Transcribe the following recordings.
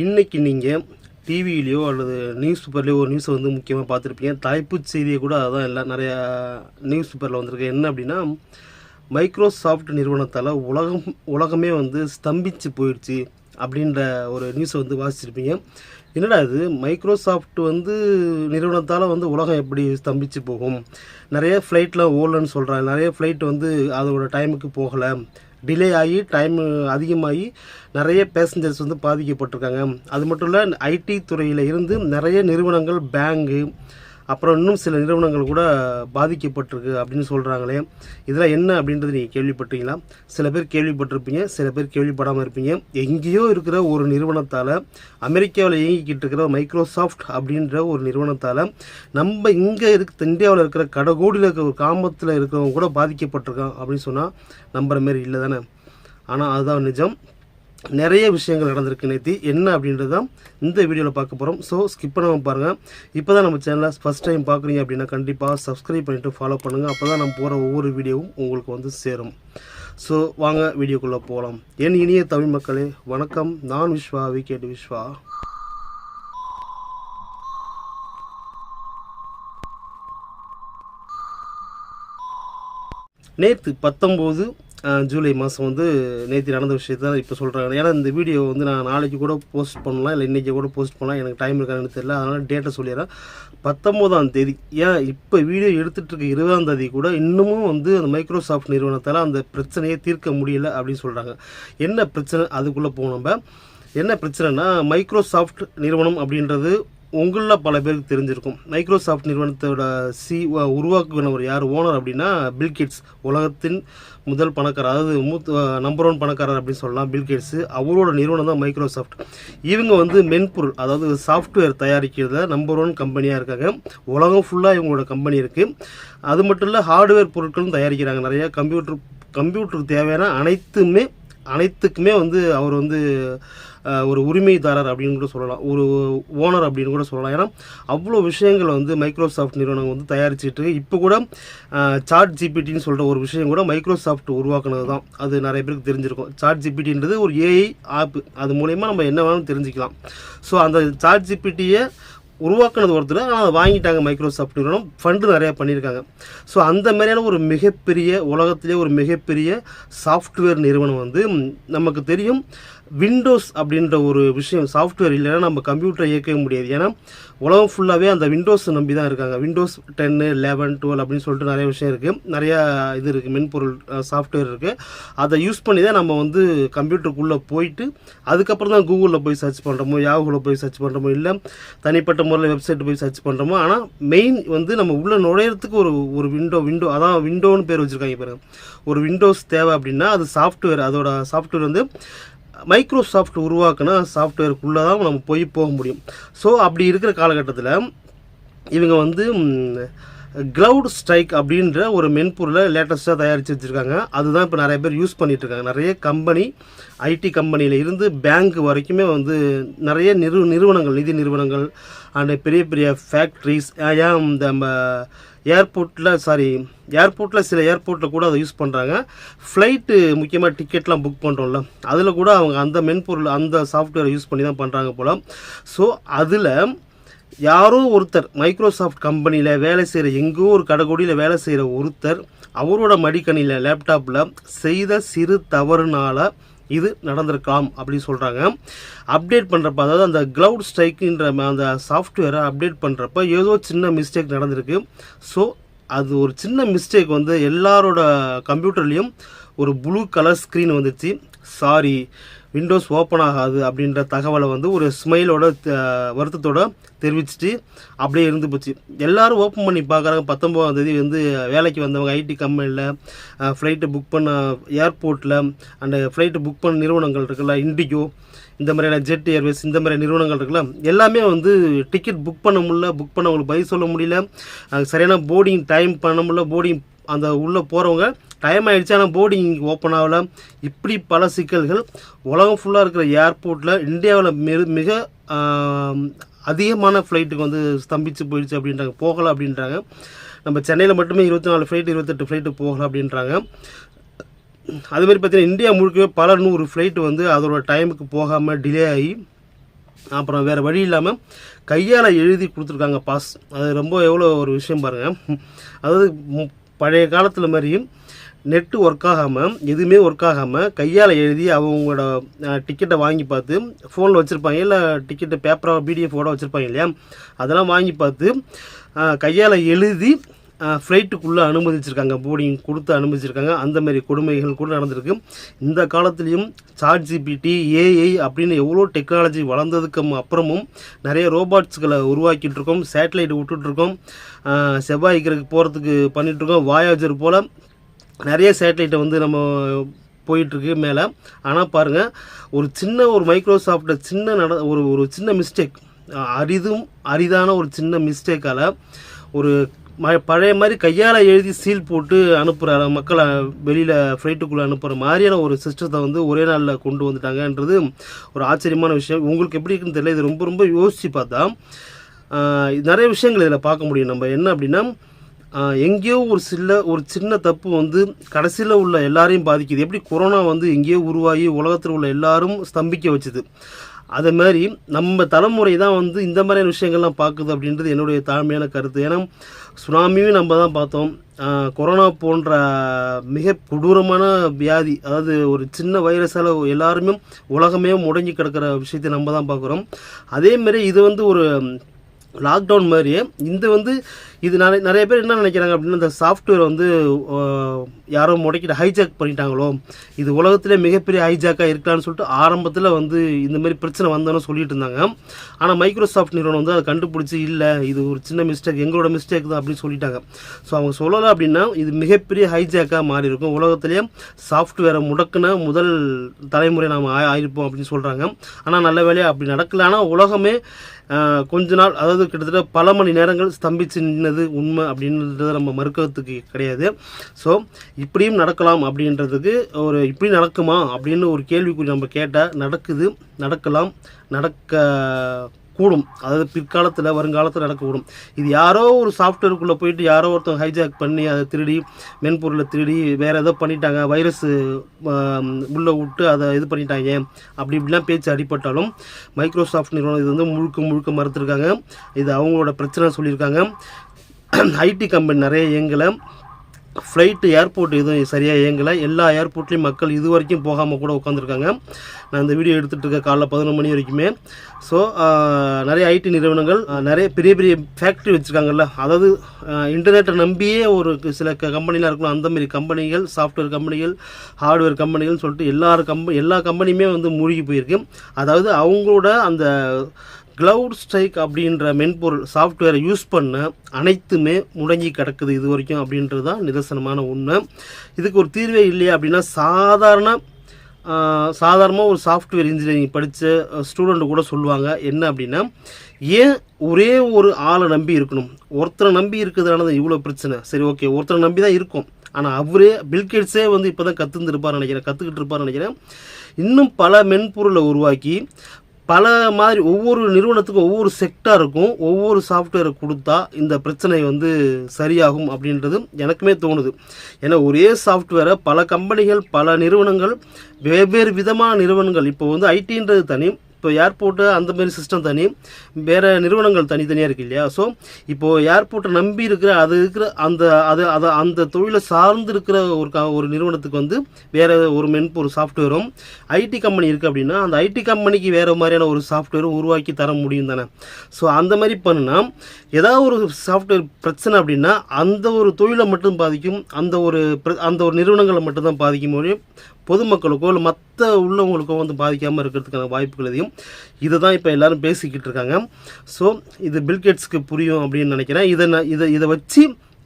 இன்னைக்கு நீங்கள் டிவியிலையோ அல்லது நியூஸ் பேப்பர்லையோ ஒரு நியூஸை வந்து முக்கியமாக பார்த்துருப்பீங்க. தலைப்புச் செய்தியை கூட அதான் எல்லாம் நிறையா நியூஸ் பேப்பரில் வந்திருக்கு. என்ன அப்படின்னா, மைக்ரோசாஃப்ட் நிறுவனத்தால் உலகமே வந்து ஸ்தம்பிச்சு போயிடுச்சு அப்படின்ற ஒரு நியூஸை வந்து வாசிச்சிருப்பீங்க. என்னடா இது மைக்ரோசாஃப்ட் வந்து நிறுவனத்தால் வந்து உலகம் எப்படி ஸ்தம்பிச்சு போகும்? நிறைய ஃப்ளைட்டில் ஓடலன்னு சொல்கிறாங்க. நிறைய ஃப்ளைட் வந்து அதோட டைமுக்கு போகலை, டிலே ஆகி டைம் அதிகமாகி நிறைய பேசஞ்சர்ஸ் வந்து பாதிக்கப்பட்டிருக்காங்க. அது மட்டும் இல்லை, ஐடி துறையில் இருந்து நிறைய நிறுவனங்கள், பேங்கு, அப்புறம் இன்னும் சில நிறுவனங்கள் கூட பாதிக்கப்பட்டிருக்கு அப்படின்னு சொல்கிறாங்களே. இதெல்லாம் என்ன அப்படின்றது நீங்கள் கேள்விப்பட்டீங்களா? சில பேர் கேள்விப்பட்டிருப்பீங்க, சில பேர் கேள்விப்படாமல் இருப்பீங்க. எங்கேயோ இருக்கிற ஒரு நிறுவனத்தால், அமெரிக்காவில் இயங்கிக்கிட்டு இருக்கிற மைக்ரோசாஃப்ட் அப்படின்ற ஒரு நிறுவனத்தால் நம்ம இங்கே இந்தியாவில் இருக்கிற கடைகோடியில் இருக்கிற ஒரு கிராமத்தில் இருக்கிறவங்க கூட பாதிக்கப்பட்டிருக்கான் அப்படின்னு சொன்னால் நம்புற மாரி இல்லை தானே? ஆனால் அதுதான் நிஜம். நிறைய விஷயங்கள் நடந்திருக்கு நேற்று. என்ன அப்படின்றது தான் இந்த வீடியோவில் பார்க்க போகிறோம். ஸோ ஸ்கிப் பண்ணாமல் பாருங்கள். இப்போ தான் நம்ம சேனலை ஃபஸ்ட் டைம் பார்க்குறீங்க அப்படின்னா கண்டிப்பாக சப்ஸ்கிரைப் பண்ணிவிட்டு ஃபாலோ பண்ணுங்கள். அப்போ தான் நம்ம போகிற ஒவ்வொரு வீடியோவும் உங்களுக்கு வந்து சேரும். ஸோ வாங்க வீடியோக்குள்ளே போகலாம். என் இனிய தமிழ் மக்களே வணக்கம். நான் விஸ்வா, விகேட் விஸ்வா. நேற்று 19 ஜூலை மாதம் வந்து நேற்று நடந்த விஷயத்தை தான் இப்போ சொல்கிறாங்க. ஏன்னா இந்த வீடியோ வந்து நான் நாளைக்கு கூட போஸ்ட் பண்ணலாம், இல்லை இன்றைக்கி கூட போஸ்ட் பண்ணலாம். எனக்கு டைம் இருக்கான்னு தெரியல, அதனால் டேட்டை சொல்லிடுறேன். 19ஆம் தேதி, ஏன் இப்போ வீடியோ எடுத்துகிட்டு இருக்க 20ஆம் தேதி கூட இன்னமும் வந்து அந்த மைக்ரோசாஃப்ட் நிறுவனத்தால் அந்த பிரச்சனையை தீர்க்க முடியல அப்படின்னு சொல்கிறாங்க. என்ன பிரச்சனை அதுக்குள்ளே போனோம். என்ன பிரச்சனைனா, மைக்ரோசாஃப்ட் நிறுவனம் அப்படின்றது உங்களில் பல பேருக்கு தெரிஞ்சிருக்கும். மைக்ரோசாஃப்ட் நிறுவனத்தோட உருவாக்குனவர் யார்? ஓனர் அப்படின்னா பில்கேட்ஸ். உலகத்தின் முதல் பணக்காரர், அதாவது நம்பர் 1 பணக்காரர் அப்படின்னு சொல்லலாம் பில்கேட்ஸு. அவரோட நிறுவனம் தான் மைக்ரோசாஃப்ட். இவங்க வந்து மென்பொருள், அதாவது சாஃப்ட்வேர் தயாரிக்கிறத நம்பர் 1 கம்பெனியாக இருக்காங்க. உலகம் ஃபுல்லாக இவங்களோட கம்பெனி இருக்குது. அது மட்டும் இல்லை, ஹார்ட்வேர் பொருட்களும் தயாரிக்கிறாங்க. நிறையா கம்ப்யூட்டருக்கு தேவையான அனைத்துக்குமே வந்து அவர் வந்து ஒரு உரிமைதாரர் அப்படின்னு கூட சொல்லலாம், ஒரு ஓனர் அப்படின்னு கூட சொல்லலாம். ஏன்னா அவ்வளோ விஷயங்களை வந்து மைக்ரோசாஃப்ட் நிறுவனம் வந்து தயாரிச்சுட்டு இப்போ கூட சாட் ஜிபிடின்னு சொல்கிற ஒரு விஷயம் கூட மைக்ரோசாஃப்ட் உருவாக்குனது தான். அது நிறைய பேருக்கு தெரிஞ்சிருக்கும். சாட் ஜிபிடின்றது ஒரு ஏஐ ஆப். அது மூலயமா நம்ம என்ன வேணாலும் தெரிஞ்சுக்கலாம். ஸோ அந்த சாட் ஜிபிடியை உருவாக்குனது ஒருத்தர், ஆனால் அதை வாங்கிட்டாங்க மைக்ரோசாஃப்ட் நிறுவனம். ஃபண்டு நிறையா பண்ணியிருக்காங்க. ஸோ அந்த மாதிரியான ஒரு மிகப்பெரிய, உலகத்திலே ஒரு மிகப்பெரிய சாஃப்ட்வேர் நிறுவனம் வந்து நமக்கு தெரியும். விண்டோஸ் அப்படின்ற ஒரு விஷயம், சாஃப்ட்வேர் இல்லைன்னா நம்ம கம்ப்யூட்டரை இயக்கவே முடியாது. ஏன்னா உலகம் ஃபுல்லாகவே அந்த விண்டோஸ் நம்பி தான் இருக்காங்க. விண்டோஸ் 10, 11, 12 அப்படின்னு சொல்லிட்டு நிறைய விஷயம் இருக்குது, நிறையா இது இருக்குது, மென்பொருள் சாஃப்ட்வேர் இருக்குது. அதை யூஸ் பண்ணி தான் நம்ம வந்து கம்ப்யூட்டருக்குள்ளே போயிட்டு அதுக்கப்புறம் தான் கூகுளில் போய் சர்ச் பண்ணுறோமோ, யாஹூவில் போய் சர்ச் பண்ணுறோமோ, இல்லை தனிப்பட்ட முறையில் வெப்சைட்டு போய் சர்ச் பண்ணுறோமோ. ஆனால் மெயின் வந்து நம்ம உள்ளே நுழையிறதுக்கு ஒரு விண்டோ அதான் விண்டோன்னு பேர் வச்சுருக்காங்க பாருங்கள். ஒரு விண்டோஸ் தேவை அப்படின்னா அது சாஃப்ட்வேர், அதோட சாஃப்ட்வேர் வந்து மைக்ரோசாஃப்ட் உருவாக்குன சாஃப்ட்வேருக்குள்ளே தான் நம்ம போக முடியும். ஸோ அப்படி இருக்கிற காலகட்டத்தில் இவங்க வந்து க்ளவுட் ஸ்ட்ரைக் அப்படின்ற ஒரு மென்பொருளை லேட்டஸ்ட்டாக தயாரித்து வச்சுருக்காங்க. அதுதான் இப்போ நிறைய பேர் யூஸ் பண்ணிகிட்ருக்காங்க. நிறைய கம்பெனி, ஐடி கம்பெனியில் இருந்து பேங்க் வரைக்குமே வந்து நிறைய நிறுவனங்கள், நிதி நிறுவனங்கள் அண்ட் பெரிய பெரிய ஃபேக்ட்ரிஸ், ஏன் இந்த ஏர்போர்ட்டில் சில ஏர்போர்ட்டில் கூட அதை யூஸ் பண்ணுறாங்க. ஃப்ளைட்டு முக்கியமாக டிக்கெட்லாம் புக் பண்ணுறோம்ல, அதில் கூட அவங்க அந்த மென்பொருள், அந்த சாஃப்ட்வேரை யூஸ் பண்ணி தான் பண்ணுறாங்க போல். ஸோ அதில் யாரோ ஒருத்தர் மைக்ரோசாஃப்ட் கம்பெனியில் வேலை செய்கிற, எங்கோ ஒரு கடைகோடியில் வேலை செய்கிற ஒருத்தர் அவரோட மடிக்கணியில், லேப்டாப்பில் செய்த சிறு தவறுனால இது நடந்திருக்கலாம் அப்படின்னு சொல்கிறாங்க. அப்டேட் பண்ணுறப்ப, அதாவது அந்த க்ளவுட் ஸ்ட்ரைக்குன்ற அந்த சாஃப்ட்வேரை அப்டேட் பண்ணுறப்ப ஏதோ சின்ன மிஸ்டேக் நடந்திருக்கு. ஸோ அது ஒரு சின்ன மிஸ்டேக் வந்து எல்லாரோட கம்ப்யூட்டர்லேயும் ஒரு ப்ளூ கலர் ஸ்க்ரீன் வந்துச்சு. சாரி, விண்டோஸ் ஓப்பன் ஆகாது அப்படின்ற தகவலை வந்து ஒரு ஸ்மைலோட, வருத்தத்தோட தெரிவிச்சுட்டு அப்படியே இருந்து போச்சு. எல்லோரும் ஓப்பன் பண்ணி பார்க்குறாங்க. 19ஆம் தேதி வந்து வேலைக்கு வந்தவங்க ஐடி கம்பெனியில், ஃப்ளைட்டு புக் பண்ண ஏர்போர்ட்டில், அந்த ஃப்ளைட்டு புக் பண்ண நிறுவனங்கள் இருக்குல்ல, இண்டிகோ, இந்த மாதிரியான ஜெட் ஏர்வேஸ், இந்த மாதிரி நிறுவனங்கள் இருக்குல்ல, எல்லாமே வந்து டிக்கெட் புக் பண்ணவங்களுக்கு பதில் சொல்ல முடியல, சரியான போர்டிங் டைம் பண்ண முடியல, போர்டிங் அந்த உள்ளே போகிறவங்க டைம் ஆகிடுச்சு ஆனால் போர்டிங் ஓப்பன் ஆகலை. இப்படி பல சிக்கல்கள் உலகம் ஃபுல்லாக இருக்கிற ஏர்போர்ட்டில் இந்தியாவில் மிக அதிகமான ஃப்ளைட்டுக்கு வந்து ஸ்தம்பிச்சு போயிடுச்சு அப்படின்றாங்க, போகலை அப்படின்றாங்க. நம்ம சென்னையில் மட்டுமே 24 ஃப்ளைட்டு, 28 ஃப்ளைட்டு போகலை அப்படின்றாங்க. அதுமாதிரி பார்த்தீங்கன்னா இந்தியா முழுக்கவே பல 100 ஃப்ளைட்டு வந்து அதோட டைமுக்கு போகாமல் டிலே ஆகி அப்புறம் வேறு வழி இல்லாமல் கையால் எழுதி கொடுத்துருக்காங்க பாஸ். அது ரொம்ப எவ்வளோ ஒரு விஷயம் பாருங்கள். அதாவது பழைய காலத்தில் மாதிரியும் நெட்டு ஒர்க் ஆகாமல் எதுவுமே ஒர்க் ஆகாமல் கையால் எழுதி அவங்களோட டிக்கெட்டை வாங்கி பார்த்து ஃபோனில் வச்சுருப்பாங்க, இல்லை டிக்கெட்டை பேப்பராக பிடிஎஃபோட வச்சுருப்பாங்க இல்லையா, அதெல்லாம் வாங்கி பார்த்து கையால் எழுதி ஃப்ளைட்டுக்குள்ளே அனுமதிச்சிருக்காங்க, போர்டிங் கொடுத்து அனுமதிச்சிருக்காங்க. அந்தமாரி கொடுமைகள் கூட நடந்திருக்கு. இந்த காலத்துலேயும் ChatGPT, AI அப்படின்னு எவ்வளோ டெக்னாலஜி வளர்ந்ததுக்கு அப்புறமும் நிறைய ரோபாட்ஸ்களை உருவாக்கிட்டு இருக்கோம், சேட்டலைட் விட்டுட்ருக்கோம், செவ்வாய் கிரகத்துக்கு போகிறதுக்கு பண்ணிகிட்ருக்கோம், வாயாஜர் போல் நிறைய சேட்டலைட்டை வந்து நம்ம போயிட்டுருக்கு மேலே. ஆனால் பாருங்கள், ஒரு மைக்ரோசாஃப்ட்டை ஒரு சின்ன மிஸ்டேக், அரிதான ஒரு சின்ன மிஸ்டேக்கால் ஒரு பழைய மாதிரி கையால் எழுதி சீல் போட்டு அனுப்புகிற மக்களை வெளியில் ஃப்ளைட்டுக்குள்ளே அனுப்புகிற மாதிரியான ஒரு சிஸ்டத்தை வந்து ஒரே நாளில் கொண்டு வந்துட்டாங்கன்றது ஒரு ஆச்சரியமான விஷயம். உங்களுக்கு எப்படி இருக்குன்னு தெரியல. இது ரொம்ப ரொம்ப யோசித்து பார்த்தா நிறைய விஷயங்கள் இதில் பார்க்க முடியும். நம்ம என்ன அப்படின்னா, எங்கேயோ ஒரு சின்ன தப்பு வந்து கடைசியில் உள்ள எல்லாரையும் பாதிக்குது. எப்படி கொரோனா வந்து எங்கேயோ உருவாகி உலகத்தில் உள்ள எல்லாரும் ஸ்தம்பிக்க வச்சுது, அதே மாதிரி நம்ம தலைமுறை தான் வந்து இந்த மாதிரியான விஷயங்கள்லாம் பார்க்குது அப்படின்றது என்னுடைய தாழ்மையான கருத்து. ஏன்னா சுனாமியும் நம்ம தான் பார்த்தோம், கொரோனா போன்ற மிக கொடூரமான வியாதி, அதாவது ஒரு சின்ன வைரஸால் எல்லாருமே உலகமே முடங்கி கிடக்கிற விஷயத்தை நம்ம தான் பார்க்குறோம். அதேமாரி இது வந்து ஒரு லாக்டவுன் மாதிரியே இது நிறைய பேர் என்ன நினைக்கிறாங்க அப்படின்னா, இந்த சாஃப்ட்வேர் வந்து யாரோ முடக்கிட்டு ஹைஜாக் பண்ணிட்டாங்களோ, இது உலகத்திலே மிகப்பெரிய ஹைஜாக்காக இருக்கலான்னு சொல்லிட்டு ஆரம்பத்தில் வந்து இந்தமாரி பிரச்சனை வந்தோன்னு சொல்லிட்டு இருந்தாங்க. ஆனால் மைக்ரோசாஃப்ட் நிறுவனம் வந்து அதை கண்டுபிடிச்சி, இல்லை இது ஒரு சின்ன மிஸ்டேக், எங்களோட மிஸ்டேக் தான் அப்படின்னு சொல்லிட்டாங்க. ஸோ அவங்க சொல்லலை அப்படின்னா இது மிகப்பெரிய ஹைஜாக்காக மாறி இருக்கும். உலகத்திலேயே சாஃப்ட்வேரை முடக்கின முதல் தலைமுறை நாம் ஆயிருப்போம் அப்படின்னு சொல்கிறாங்க. ஆனால் நல்ல வேலையாக அப்படி நடக்கல. ஆனால் உலகமே கொஞ்ச நாள், அதாவது கிட்டத்தட்ட பல மணி நேரங்கள் ஸ்தம்பிச்சு நின்னது உண்மை அப்படின்றத நம்ம மறுக்கிறதுக்கு கிடையாது. ஸோ இப்படியும் நடக்கலாம் அப்படின்றதுக்கு இப்படி நடக்குமா அப்படின்னு ஒரு கேள்விக்குறி நம்ம கேட்டால் நடக்கலாம், கூடும். அதாவது பிற்காலத்தில் வருங்காலத்தில் நடக்கக்கூடும். இது யாரோ ஒரு சாஃப்ட்வேருக்குள்ளே போயிட்டு யாரோ ஒருத்தவங்க ஹைஜாக் பண்ணி அதை திருடி, மென்பொருளை திருடி வேறு ஏதோ பண்ணிட்டாங்க, வைரஸ் உள்ளே விட்டு அதை இது பண்ணிட்டாங்க இப்படிலாம் பேச்சு அடிப்பட்டாலும் மைக்ரோசாஃப்ட் நிறுவனம் இது வந்து முழுக்க மறுத்துருக்காங்க. இது அவங்களோட பிரச்சனை சொல்லியிருக்காங்க. ஐடி கம்பெனி நிறைய இயங்கலை, ஃப்ளைட்டு ஏர்போர்ட் எதுவும் சரியாக இயங்கலை, எல்லா ஏர்போர்ட்லேயும் மக்கள் இது வரைக்கும் போகாமல் கூட உட்காந்துருக்காங்க. நான் இந்த வீடியோ எடுத்துகிட்டு இருக்கேன் காலைல 11 மணி வரைக்குமே. ஸோ நிறைய ஐடி நிறுவனங்கள், நிறைய பெரிய பெரிய ஃபேக்ட்ரி வச்சுருக்காங்கல்ல, அதாவது இன்டர்நெட்டை நம்பியே ஒரு சில கம்பெனிலாம் இருக்கலாம், அந்தமாரி கம்பெனிகள், சாஃப்ட்வேர் கம்பெனிகள், ஹார்ட்வேர் கம்பெனிகள்னு சொல்லிட்டு எல்லா கம்பெனியுமே வந்து மூழ்கி போயிருக்கு. அதாவது அவங்களோட அந்த க்ளவுட் ஸ்ட்ரைக் அப்படின்ற மென்பொருள் சாஃப்ட்வேரை யூஸ் பண்ண அனைத்துமே முடங்கி கிடக்குது இது வரைக்கும் அப்படின்றது தான் நிதர்சனமான உண்மை. இதுக்கு ஒரு தீர்வே இல்லையா அப்படின்னா, சாதாரணமாக ஒரு சாஃப்ட்வேர் இன்ஜினியரிங் படித்த ஸ்டூடெண்ட் கூட சொல்லுவாங்க என்ன அப்படின்னா, ஏன் ஒரே ஒரு ஆளை நம்பி இருக்கணும், ஒருத்தரை நம்பி இருக்கிறதுனால இவ்வளோ பிரச்சனை. சரி, ஓகே, ஒருத்தரை நம்பி தான் இருக்கும். ஆனால் அவரே பில்கேட்ஸே வந்து இப்போ தான் கற்றுக்கிட்டு இருப்பார்னு நினைக்கிறேன். இன்னும் பல மென்பொருளை உருவாக்கி பல மாதிரி ஒவ்வொரு நிறுவனத்துக்கும் ஒவ்வொரு செக்டாருக்கும் ஒவ்வொரு சாஃப்ட்வேரை கொடுத்தா இந்த பிரச்சனை வந்து சரியாகும் அப்படின்றது எனக்குமே தோணுது. ஏன்னா ஒரே சாஃப்ட்வேரை பல கம்பெனிகள், பல நிறுவனங்கள், வெவ்வேறு விதமான நிறுவனங்கள், இப்போ வந்து ஐடின்றது தனி, இப்போ ஏர்போர்ட்டு அந்தமாரி சிஸ்டம் தனி, வேறு நிறுவனங்கள் தனித்தனியாக இருக்குது இல்லையா. ஸோ இப்போது ஏர்போர்ட்டை நம்பி இருக்கிற அந்த தொழிலை சார்ந்து இருக்கிற ஒரு நிறுவனத்துக்கு வந்து வேறு ஒரு மென்பொருள் சாஃப்ட்வேரும், ஐடி கம்பெனி இருக்குது அப்படின்னா அந்த ஐடி கம்பெனிக்கு வேறு மாதிரியான ஒரு சாஃப்ட்வேரும் உருவாக்கி தர முடியும் தானே. ஸோ அந்த மாதிரி பண்ணுனா ஏதாவது ஒரு சாஃப்ட்வேர் பிரச்சனை அப்படின்னா அந்த ஒரு தொழிலை மட்டும் பாதிக்கும், அந்த ஒரு நிறுவனங்களை மட்டும்தான் பாதிக்கும் முடியும், பொதுமக்களுக்கோ இல்லை மற்ற உள்ளவங்களுக்கோ வந்து பாதிக்காமல் இருக்கிறதுக்கான வாய்ப்புகள் எதையும் இதை தான் இப்போ எல்லோரும் பேசிக்கிட்டு இருக்காங்க. ஸோ இது பில்கேட்ஸ்க்கு புரியும் அப்படின்னு நினைக்கிறேன். இதை வச்சு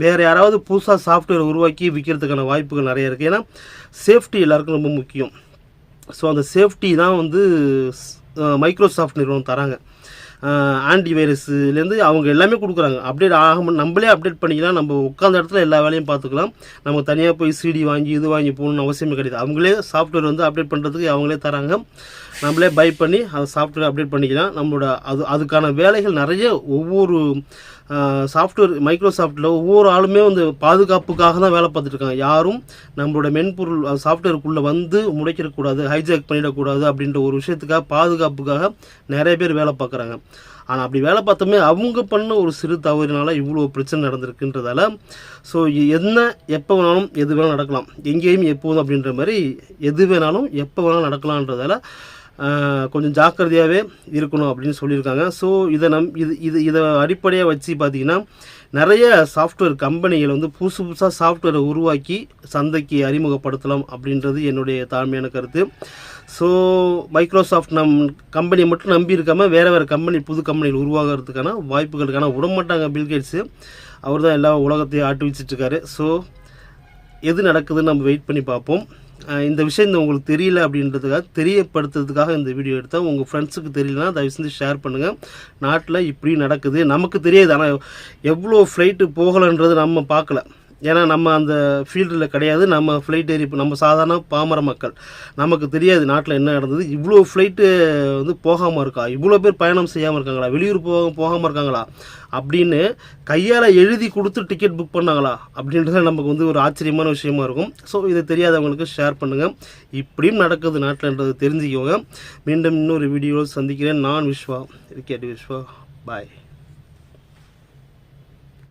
வேறு யாராவது புதுசாக சாஃப்ட்வேர் உருவாக்கி விற்கிறதுக்கான வாய்ப்புகள் நிறைய இருக்குது. ஏன்னா சேஃப்டி எல்லாருக்கும் ரொம்ப முக்கியம். ஸோ அந்த சேஃப்டி தான் வந்து மைக்ரோசாஃப்ட் நிறுவனம் தராங்க. ஆன்டிவைரஸ்லேருந்து அவங்க எல்லாமே கொடுக்குறாங்க. அப்டேட் நம்மளே அப்டேட் பண்ணிக்கலாம், நம்ம உட்காந்த இடத்துல எல்லா வேலையும் பார்த்துக்கலாம். நம்ம தனியாக போய் சிடி வாங்கி இது வாங்கி போகணுன்னு அவசியமே கிடையாது. அவங்களே சாஃப்ட்வேர் வந்து அப்டேட் பண்ணுறதுக்கு அவங்களே தராங்க. நம்மளே பை பண்ணி அந்த சாஃப்ட்வேர் அப்டேட் பண்ணிக்கலாம். நம்மளோட அதுக்கான வேலைகள் நிறைய ஒவ்வொரு சாஃப்ட்வேர் மைக்ரோசாஃப்ட்டில் ஒவ்வொரு ஆளுமே வந்து பாதுகாப்புக்காக தான் வேலை பார்த்துட்டு இருக்காங்க. யாரும் நம்மளோட மென்பொருள் சாஃப்ட்வேருக்குள்ளே வந்து முடைக்கிடக்கூடாது, ஹைஜாக் பண்ணிடக்கூடாது அப்படின்ற ஒரு விஷயத்துக்காக பாதுகாப்புக்காக நிறைய பேர் வேலை பார்க்குறாங்க. ஆனால் அப்படி வேலை பார்த்தோமே அவங்க பண்ண ஒரு சிறு தவறினால இவ்வளோ பிரச்சனை நடந்திருக்குன்றதால ஸோ என்ன எப்போ வேணாலும் எது வேணாலும் நடக்கலாம், எங்கேயும் எப்போதும் அப்படின்ற மாதிரி எது வேணாலும் எப்போ வேணாலும் நடக்கலான்றதால கொஞ்சம் ஜாக்கிரதையாகவே இருக்கணும் அப்படின்னு சொல்லியிருக்காங்க. ஸோ இதை அடிப்படையாக வச்சு பார்த்திங்கன்னா நிறைய சாஃப்ட்வேர் கம்பெனிகள் வந்து புதுசாக சாஃப்ட்வேரை உருவாக்கி சந்தைக்கு அறிமுகப்படுத்தலாம் அப்படின்றது என்னுடைய தாழ்மையான கருத்து. ஸோ மைக்ரோசாஃப்ட் கம்பெனியை மட்டும் நம்பி இருக்காமல் வேறு கம்பெனி புது கம்பெனிகள் உருவாகிறதுக்கான வாய்ப்புகளுக்கான விடமாட்டாங்க. பில்கேட்ஸு அவர் தான் எல்லா உலகத்தையும் ஆட்டு வச்சிட்ருக்காரு. ஸோ எது நடக்குதுன்னு நம்ம வெயிட் பண்ணி பார்ப்போம். இந்த விஷயம் உங்களுக்கு தெரியல அப்படின்றதுக்காக தெரியப்படுத்துறதுக்காக இந்த வீடியோ எடுத்தால் உங்கள் ஃப்ரெண்ட்ஸுக்கு தெரியலனா தயவு செஞ்சு ஷேர் பண்ணுங்கள். நாட்டில் இப்படி நடக்குது, நமக்கு தெரியாது. ஆனால் எவ்வளோ ஃப்ளைட்டு போகலைன்றது நம்ம பார்க்கல, ஏன்னா நம்ம அந்த ஃபீல்டில் கிடையாது. நம்ம ஃப்ளைட் ஏறி நம்ம சாதாரண பாமர மக்கள், நமக்கு தெரியாது நாட்டில் என்ன நடந்தது. இவ்வளோ ஃப்ளைட்டு வந்து போகாமல் இருக்கா, இவ்வளோ பேர் பயணம் செய்யாமல் இருக்காங்களா, வெளியூர் போகாமல் இருக்காங்களா அப்படின்னு கையால் எழுதி கொடுத்து டிக்கெட் புக் பண்ணாங்களா அப்படின்றது நமக்கு வந்து ஒரு ஆச்சரியமான விஷயமா இருக்கும். ஸோ இதை தெரியாதவங்களுக்கு ஷேர் பண்ணுங்கள். இப்படியும் நடக்குது நாட்டில்ன்றது தெரிஞ்சுக்கோங்க. மீண்டும் இன்னொரு வீடியோவில் சந்திக்கிறேன். நான் விஸ்வா, விஸ்வா. பாய்.